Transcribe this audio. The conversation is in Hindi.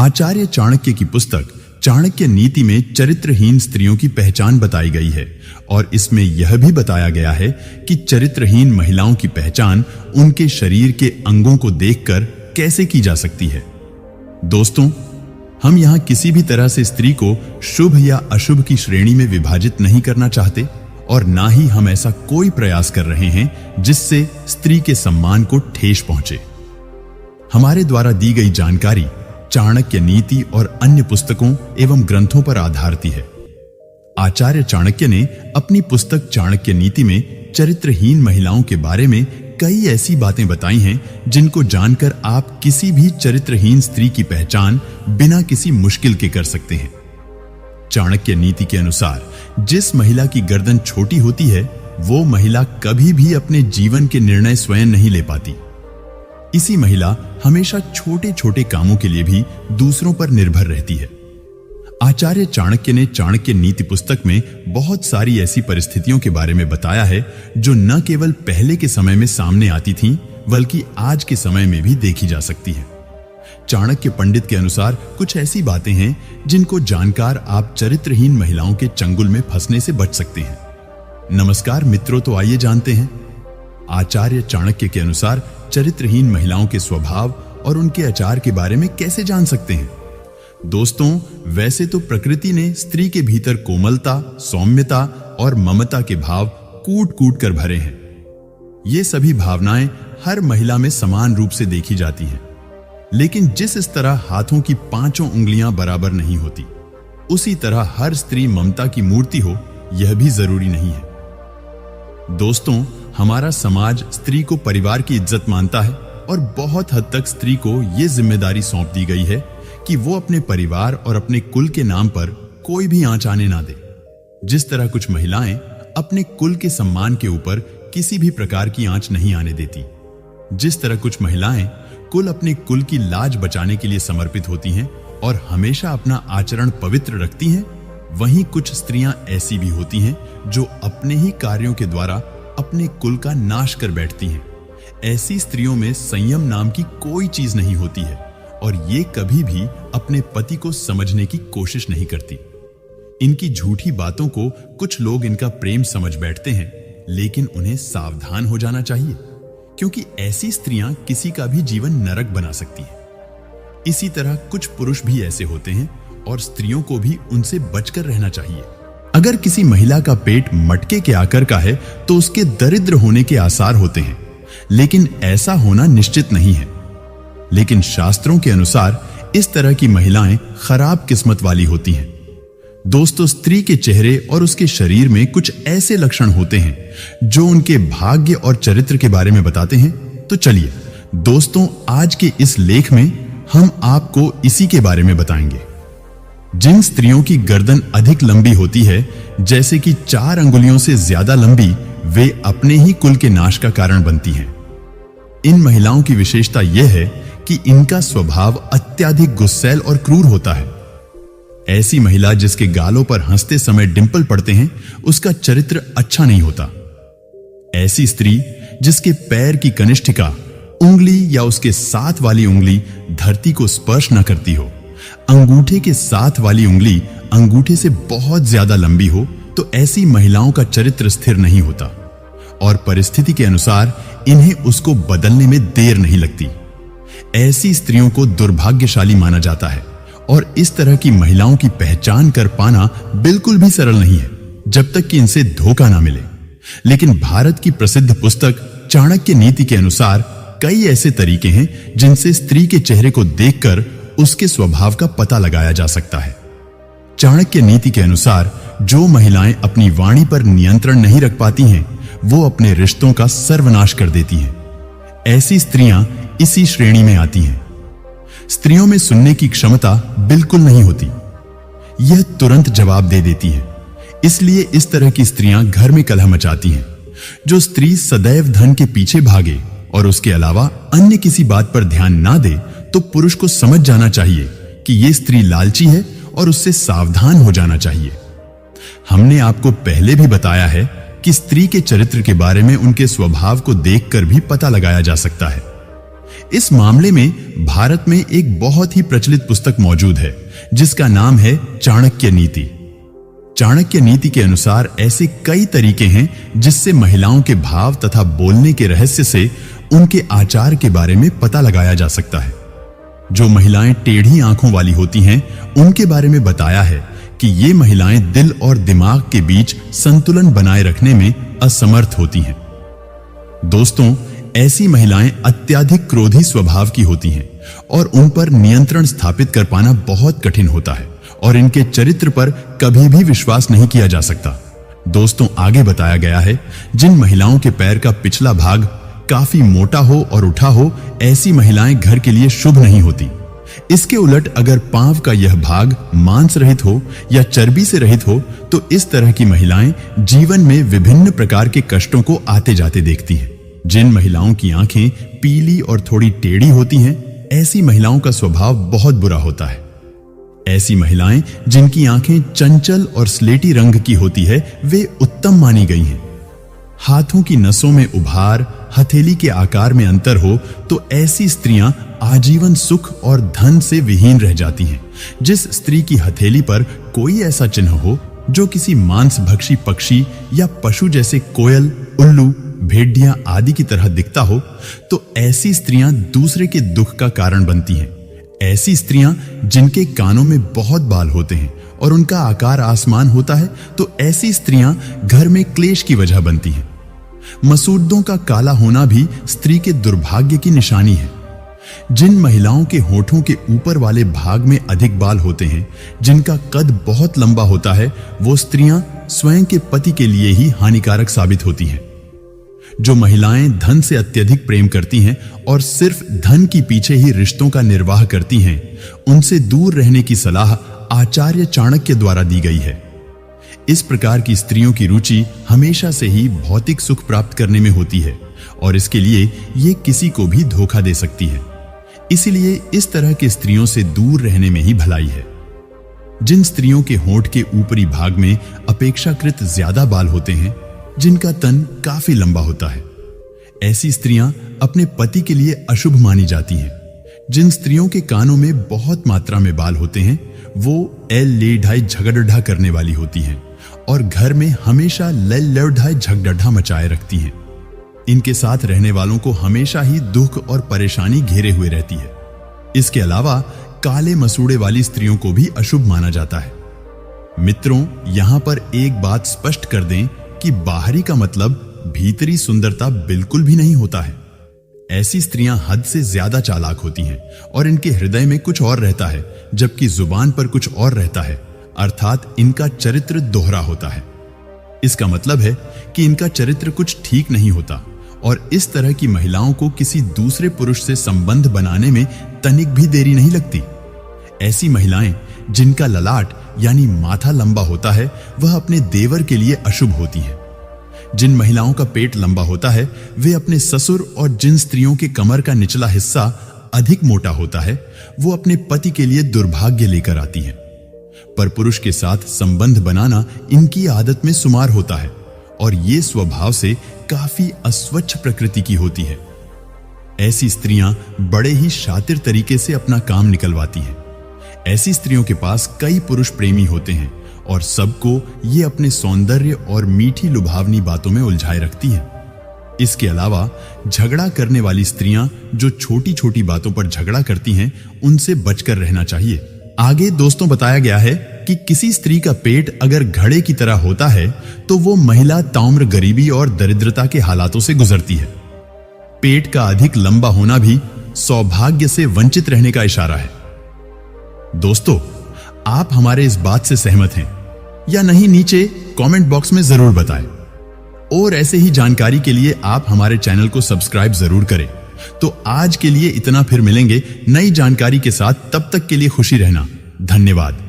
आचार्य चाणक्य की पुस्तक चाणक्य नीति में चरित्रहीन स्त्रियों की पहचान बताई गई है और इसमें यह भी बताया गया है कि चरित्रहीन महिलाओं की पहचान उनके शरीर के अंगों को देखकर कैसे की जा सकती है। दोस्तों, हम यहां किसी भी तरह से स्त्री को शुभ या अशुभ की श्रेणी में विभाजित नहीं करना चाहते और ना ही हम ऐसा कोई प्रयास कर रहे हैं जिससे स्त्री के सम्मान को ठेस पहुंचे। हमारे द्वारा दी गई जानकारी चाणक्य नीति और अन्य पुस्तकों एवं ग्रंथों पर आधारित है। आचार्य चाणक्य ने अपनी पुस्तक चाणक्य नीति में चरित्रहीन महिलाओं के बारे में कई ऐसी बातें बताई हैं जिनको जानकर आप किसी भी चरित्रहीन स्त्री की पहचान बिना किसी मुश्किल के कर सकते हैं। चाणक्य नीति के अनुसार जिस महिला की गर्दन छोटी होती है वो महिला कभी भी अपने जीवन के निर्णय स्वयं नहीं ले पाती। इसी महिला हमेशा छोटे छोटे कामों के लिए भी दूसरों पर निर्भर रहती है। आचार्य चाणक्य ने चाणक्य नीति पुस्तक में बहुत सारी ऐसी परिस्थितियों के बारे में बताया है जो न केवल पहले के समय में सामने आती थीं, बल्कि आज के समय में भी देखी जा सकती है। चाणक्य पंडित के अनुसार कुछ ऐसी बातें हैं जिनको जानकर आप चरित्रहीन महिलाओं के चंगुल में फंसने से बच सकते हैं। नमस्कार मित्रों, तो आइए जानते हैं आचार्य चाणक्य के अनुसार चरित्रहीन महिलाओं के स्वभाव और उनके आचार के बारे में कैसे जान सकते हैं। दोस्तों, वैसे तो प्रकृति ने स्त्री के भीतर कोमलता, सौम्यता और ममता के भाव कूट कूट कर भरे हैं। ये सभी भावनाएं हर महिला में समान रूप से देखी जाती हैं, लेकिन जिस तरह हाथों की पांचों उंगलियां बराबर नहीं होती, उसी तरह हर स्त्री ममता की मूर्ति हो यह भी जरूरी नहीं है। दोस्तों, हमारा समाज स्त्री को परिवार की इज्जत मानता है और बहुत हद तक स्त्री को यह जिम्मेदारी सौंप दी गई है कि वो अपने परिवार और अपने कुल के नाम पर कोई भी आंच आने ना दे। जिस तरह कुछ महिलाएं अपने कुल के सम्मान के ऊपर किसी भी प्रकार की आंच नहीं आने देती, जिस तरह कुछ महिलाएं अपने कुल की लाज बचाने के लिए समर्पित होती हैं और हमेशा अपना आचरण पवित्र रखती हैं, वहीं कुछ स्त्रियां ऐसी भी होती हैं जो अपने ही कार्यों के द्वारा अपने कुल का नाश कर बैठती हैं। ऐसी स्त्रियों में संयम नाम की कोई चीज नहीं होती है और ये कभी भी अपने पति को समझने की कोशिश नहीं करती। इनकी झूठी बातों को कुछ लोग इनका प्रेम समझ बैठते हैं, लेकिन उन्हें सावधान हो जाना चाहिए, क्योंकि ऐसी स्त्रियां किसी का भी जीवन नरक बना सकती हैं। इसी तरह कुछ पुरुष भी ऐसे होते हैं और स्त्रियों को भी उनसे बचकर रहना चाहिए। अगर किसी महिला का पेट मटके के आकार का है तो उसके दरिद्र होने के आसार होते हैं, लेकिन ऐसा होना निश्चित नहीं है। लेकिन शास्त्रों के अनुसार इस तरह की महिलाएं खराब किस्मत वाली होती हैं। दोस्तों, स्त्री के चेहरे और उसके शरीर में कुछ ऐसे लक्षण होते हैं जो उनके भाग्य और चरित्र के बारे में बताते हैं। तो चलिए दोस्तों, आज के इस लेख में हम आपको इसी के बारे में बताएंगे। जिन स्त्रियों की गर्दन अधिक लंबी होती है, जैसे कि 4 अंगुलियों से ज्यादा लंबी, वे अपने ही कुल के नाश का कारण बनती हैं। इन महिलाओं की विशेषता यह है कि इनका स्वभाव अत्यधिक गुस्सैल और क्रूर होता है। ऐसी महिला जिसके गालों पर हंसते समय डिंपल पड़ते हैं, उसका चरित्र अच्छा नहीं होता। ऐसी स्त्री जिसके पैर की कनिष्ठिका उंगली या उसके साथ वाली उंगली धरती को स्पर्श न करती हो, अंगूठे के साथ वाली उंगली अंगूठे से बहुत ज्यादा लंबी हो, तो ऐसी महिलाओं का चरित्र स्थिर नहीं होता और परिस्थिति के अनुसार इन्हें उसको बदलने में देर नहीं लगती। ऐसी स्त्रियों को दुर्भाग्यशाली माना जाता है और इस तरह की महिलाओं की पहचान कर पाना बिल्कुल भी सरल नहीं है, जब तक कि इनसे धोखा ना मिले। लेकिन भारत की प्रसिद्ध पुस्तक चाणक्य नीति के अनुसार कई ऐसे तरीके हैं जिनसे स्त्री के चेहरे को देखकर उसके स्वभाव का पता लगाया जा सकता है। चाणक्य नीति के अनुसार जो महिलाएं अपनी वाणी पर नियंत्रण नहीं रख पाती हैं, वो अपने रिश्तों का सर्वनाश कर देती हैं। ऐसी स्त्रियां इसी श्रेणी में आती हैं। स्त्रियों में सुनने की क्षमता बिल्कुल नहीं होती, यह तुरंत जवाब दे देती है। इसलिए इस तरह की स्त्रियां घर में कलह मचाती हैं। जो स्त्री सदैव धन के पीछे भागे और उसके अलावा अन्य किसी बात पर ध्यान ना दे, तो पुरुष को समझ जाना चाहिए कि यह स्त्री लालची है और उससे सावधान हो जाना चाहिए। हमने आपको पहले भी बताया है कि स्त्री के चरित्र के बारे में उनके स्वभाव को देखकर भी पता लगाया जा सकता है। इस मामले में भारत में एक बहुत ही प्रचलित पुस्तक मौजूद है जिसका नाम है चाणक्य नीति। चाणक्य नीति के अनुसार ऐसे कई तरीके हैं जिससे महिलाओं के भाव तथा बोलने के रहस्य से उनके आचार के बारे में पता लगाया जा सकता है। जो महिलाएं टेढ़ी आंखों वाली होती हैं, उनके बारे में बताया है कि ये महिलाएं दिल और दिमाग के बीच संतुलन बनाए रखने में असमर्थ होती हैं। दोस्तों, ऐसी महिलाएं अत्यधिक क्रोधी स्वभाव की होती हैं और उन पर नियंत्रण स्थापित कर पाना बहुत कठिन होता है और इनके चरित्र पर कभी भी विश्वास नहीं किया जा सकता। दोस्तों, आगे बताया गया है जिन महिलाओं के पैर का पिछला भाग काफी मोटा हो और उठा हो, ऐसी महिलाएं घर के लिए शुभ नहीं होती। इसके उलट अगर पांव का यह भाग मांस रहित हो या चर्बी से रहित हो तो इस तरह की महिलाएं जीवन में विभिन्न प्रकार के कष्टों को आते जाते देखती हैं। जिन महिलाओं की आंखें पीली और थोड़ी टेढ़ी होती हैं, ऐसी महिलाओं का स्वभाव बहुत बुरा होता है। ऐसी महिलाएं जिनकी आंखें चंचल और स्लेटी रंग की होती है, वे उत्तम मानी गई हैं। हाथों की नसों में उभार, हथेली के आकार में अंतर हो तो ऐसी स्त्रियां आजीवन सुख और धन से विहीन रह जाती हैं। जिस स्त्री की हथेली पर कोई ऐसा चिन्ह हो जो किसी मांसभक्षी पक्षी या पशु जैसे कोयल, उल्लू, भेड़िया आदि की तरह दिखता हो तो ऐसी स्त्रियां दूसरे के दुख का कारण बनती हैं। ऐसी स्त्रियां जिनके कानों में बहुत बाल होते हैं और उनका आकार आसमान होता है तो ऐसी स्त्रियां घर में क्लेश की वजह बनती हैं। मसूड़ों का काला होना भी स्त्री के दुर्भाग्य की निशानी है। जिन महिलाओं के होठों के ऊपर वाले भाग में अधिक बाल होते हैं, जिनका कद बहुत लंबा होता है, वो स्त्रियां स्वयं के पति के लिए ही हानिकारक साबित होती हैं। जो महिलाएं धन से अत्यधिक प्रेम करती हैं और सिर्फ धन की पीछे ही रिश्तों का निर्वाह करती हैं, उनसे दूर रहने की सलाह आचार्य चाणक्य द्वारा दी गई है। इस प्रकार की स्त्रियों की रुचि हमेशा से ही भौतिक सुख प्राप्त करने में होती है और इसके लिए ये किसी को भी धोखा दे सकती है। इसलिए इस तरह के स्त्रियों से दूर रहने में ही भलाई है। जिन स्त्रियों के होंठ के ऊपरी भाग में अपेक्षाकृत ज्यादा बाल होते हैं, जिनका तन काफी लंबा होता है, ऐसी स्त्रियां अपने पति के लिए अशुभ मानी जाती हैं। जिन स्त्रियों के कानों में बहुत मात्रा में बाल होते हैं, वो एल-ले-ढाई झगड़ढ़ा करने वाली होती हैं और घर में हमेशा लड़-लड़-ढाई झगड़ढ़ा मचाए रखती हैं। इनके साथ रहने वालों को हमेशा ही दुख और परेशानी घेरे हुए रहती है। इसके अलावा काले मसूड़े वाली स्त्रियों को भी अशुभ माना जाता है। मित्रों, यहां पर एक बात स्पष्ट कर दें कि बाहरी का मतलब भीतरी सुंदरता बिल्कुल भी नहीं होता है। ऐसी स्त्रियां हद से ज्यादा चालाक होती हैं और इनके हृदय में कुछ और रहता है जबकि जुबान पर कुछ और रहता है, अर्थात इनका चरित्र दोहरा होता है। इसका मतलब है कि इनका चरित्र कुछ ठीक नहीं होता और इस तरह की महिलाओं को किसी दूसरे पुरुष से संबंध बनाने में तनिक भी देरी नहीं लगती। ऐसी महिलाएं जिनका ललाट यानी माथा लंबा होता है, वह अपने देवर के लिए अशुभ होती हैं। जिन महिलाओं का पेट लंबा होता है, वे अपने ससुर, और जिन स्त्रियों के कमर का निचला हिस्सा अधिक मोटा होता है, वो अपने पति के लिए दुर्भाग्य लेकर आती हैं। पर पुरुष के साथ संबंध बनाना इनकी आदत में शुमार होता है और ये स्वभाव से काफी अस्वच्छ प्रकृति की होती है। ऐसी स्त्रियां बड़े ही शातिर तरीके से अपना काम निकलवाती हैं। ऐसी स्त्रियों के पास कई पुरुष प्रेमी होते हैं और सबको ये अपने सौंदर्य और मीठी लुभावनी बातों में उलझाए रखती हैं। इसके अलावा झगड़ा करने वाली स्त्रियां जो छोटी छोटी बातों पर झगड़ा करती हैं, उनसे बचकर रहना चाहिए। आगे दोस्तों बताया गया है कि किसी स्त्री का पेट अगर घड़े की तरह होता है तो वो महिला ताम्र गरीबी और दरिद्रता के हालातों से गुजरती है। पेट का अधिक लंबा होना भी सौभाग्य से वंचित रहने का इशारा है। दोस्तों, आप हमारे इस बात से सहमत हैं या नहीं, नीचे कमेंट बॉक्स में जरूर बताएं। और ऐसे ही जानकारी के लिए आप हमारे चैनल को सब्सक्राइब जरूर करें। तो आज के लिए इतना, फिर मिलेंगे नई जानकारी के साथ। तब तक के लिए खुशी रहना। धन्यवाद।